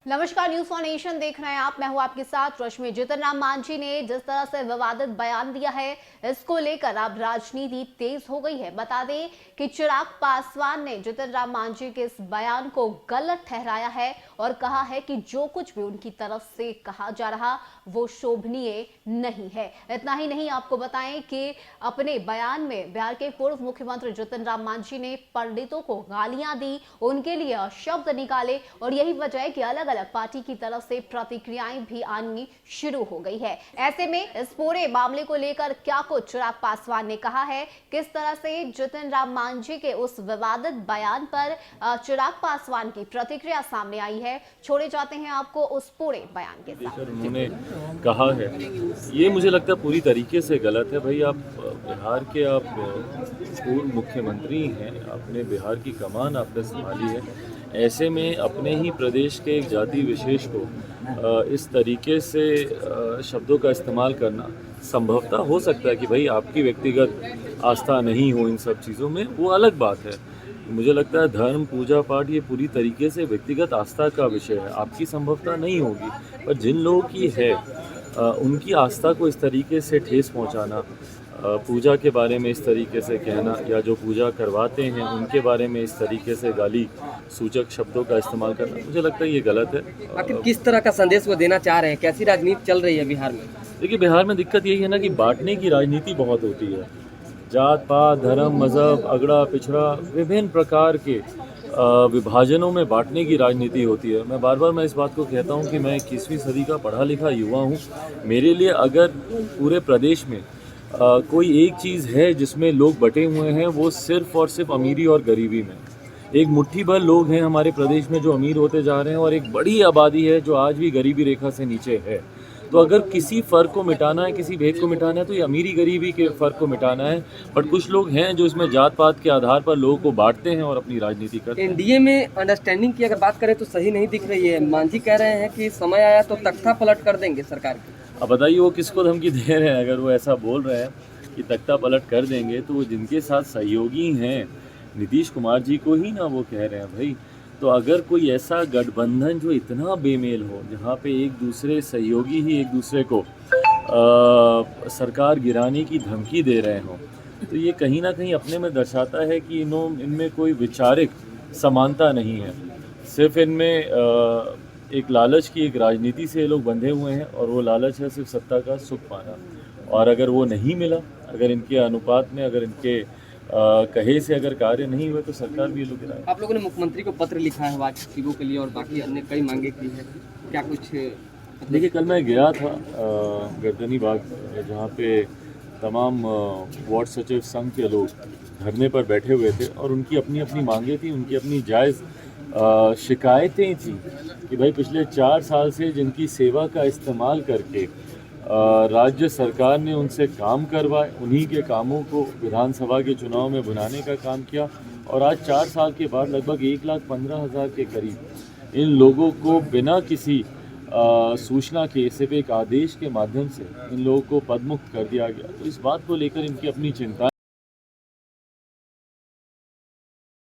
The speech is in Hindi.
नमस्कार, न्यूज फॉर नेशन देख रहे हैं आप। मैं हूं आपके साथ रश्मि। जीतन राम मांझी ने जिस तरह से विवादित बयान दिया है, इसको लेकर अब राजनीति तेज हो गई है। बता दें कि चिराग पासवान ने जीतन राम मांझी के इस बयान को गलत ठहराया है और कहा है कि जो कुछ भी उनकी तरफ से कहा जा रहा वो शोभनीय नहीं है। इतना ही नहीं, आपको बताएं कि अपने बयान में बिहार के पूर्व मुख्यमंत्री जीतन राम मांझी ने पंडितों को गालियां दी, उनके लिए शब्द निकाले और यही वजह है कि अलग पार्टी की तरफ से प्रतिक्रियाएं भी आनी शुरू हो गई है। ऐसे में इस पूरे मामले को लेकर क्या कुछ चिराग पासवान ने कहा है, किस तरह से जीतन राम मांझी के उस विवादित बयान पर चिराग पासवान की प्रतिक्रिया सामने आई है, छोड़े जाते हैं आपको उस पूरे बयान के साथ। उन्होंने कहा है ये मुझे लगता है पूरी तरीके से गलत है। भाई, आप बिहार के पूर्व मुख्यमंत्री हैं, आपने बिहार की कमान आपने संभाली है। ऐसे में अपने ही प्रदेश के एक जाति विशेष को इस तरीके से शब्दों का इस्तेमाल करना संभवतः हो सकता है कि भाई आपकी व्यक्तिगत आस्था नहीं हो इन सब चीज़ों में, वो अलग बात है। मुझे लगता है धर्म, पूजा पाठ ये पूरी तरीके से व्यक्तिगत आस्था का विषय है, आपकी संभवतः नहीं होगी, पर जिन लोगों की है उनकी आस्था को इस तरीके से ठेस पहुंचाना, पूजा के बारे में इस तरीके से कहना, या जो पूजा करवाते हैं उनके बारे में इस तरीके से गाली सूचक शब्दों का इस्तेमाल करना, मुझे लगता है ये गलत है। आखिर किस तरह का संदेश वो देना चाह रहे हैं? कैसी राजनीति चल रही है बिहार में? देखिए, बिहार में दिक्कत यही है ना कि बांटने की राजनीति बहुत होती है। जात पात, धर्म, मज़हब, अगड़ा पिछड़ा, विभिन्न प्रकार के विभाजनों में बांटने की राजनीति होती है। मैं बार इस बात को कहता हूँ कि मैं 21वीं सदी का पढ़ा लिखा युवा हूँ। मेरे लिए अगर पूरे प्रदेश में कोई एक चीज़ है जिसमें लोग बटे हुए हैं, वो सिर्फ और सिर्फ अमीरी और गरीबी में। एक मुट्ठी भर लोग हैं हमारे प्रदेश में जो अमीर होते जा रहे हैं और एक बड़ी आबादी है जो आज भी गरीबी रेखा से नीचे है। तो अगर किसी फ़र्क को मिटाना है, किसी भेद को मिटाना है, तो ये अमीरी गरीबी के फ़र्क को मिटाना है। बट कुछ लोग हैं जो इसमें जात पात के आधार पर लोगों को बांटते हैं और अपनी राजनीति करते हैं। एनडीए में अंडरस्टैंडिंग की अगर बात करें तो सही नहीं दिख रही है। मांझी कह रहे हैं कि समय आया तो तख्ता पलट कर देंगे सरकार की। अब बताइए वो किसको धमकी दे रहे हैं? अगर वो ऐसा बोल रहे हैं कि तख्ता पलट कर देंगे, तो वो जिनके साथ सहयोगी हैं नीतीश कुमार जी को ही ना वो कह रहे हैं भाई। तो अगर कोई ऐसा गठबंधन जो इतना बेमेल हो, जहाँ पे एक दूसरे सहयोगी ही एक दूसरे को सरकार गिराने की धमकी दे रहे हों, तो ये कहीं ना कहीं अपने में दर्शाता है कि इनमें कोई वैचारिक समानता नहीं है। सिर्फ इनमें एक लालच की एक राजनीति से ये लोग बंधे हुए हैं और वो लालच है सिर्फ सत्ता का सुख पाना। और अगर वो नहीं मिला, अगर इनके अनुपात में, अगर इनके कहे से अगर कार्य नहीं हुए, तो सरकार भी ये लोग गिराए। आप लोगों ने मुख्यमंत्री को पत्र लिखा है वाजिबों के लिए और बाकी अन्य कई मांगे की है, क्या कुछ? देखिए, कल मैं गया था गर्दनी बाग, जहाँ पे तमाम वार्ड सचिव संघ के लोग धरने पर बैठे हुए थे और उनकी अपनी अपनी मांगे थी, उनकी अपनी जायज़ शिकायतें थी कि भाई पिछले 4 साल से जिनकी सेवा का इस्तेमाल करके राज्य सरकार ने उनसे काम करवाए, उन्हीं के कामों को विधानसभा के चुनाव में बुलाने का काम किया, और आज 4 साल के बाद लगभग 1,15,000 के करीब इन लोगों को बिना किसी सूचना के, सिर्फ एक आदेश के माध्यम से इन लोगों को पदमुक्त कर दिया गया। तो इस बात को लेकर इनकी अपनी चिंता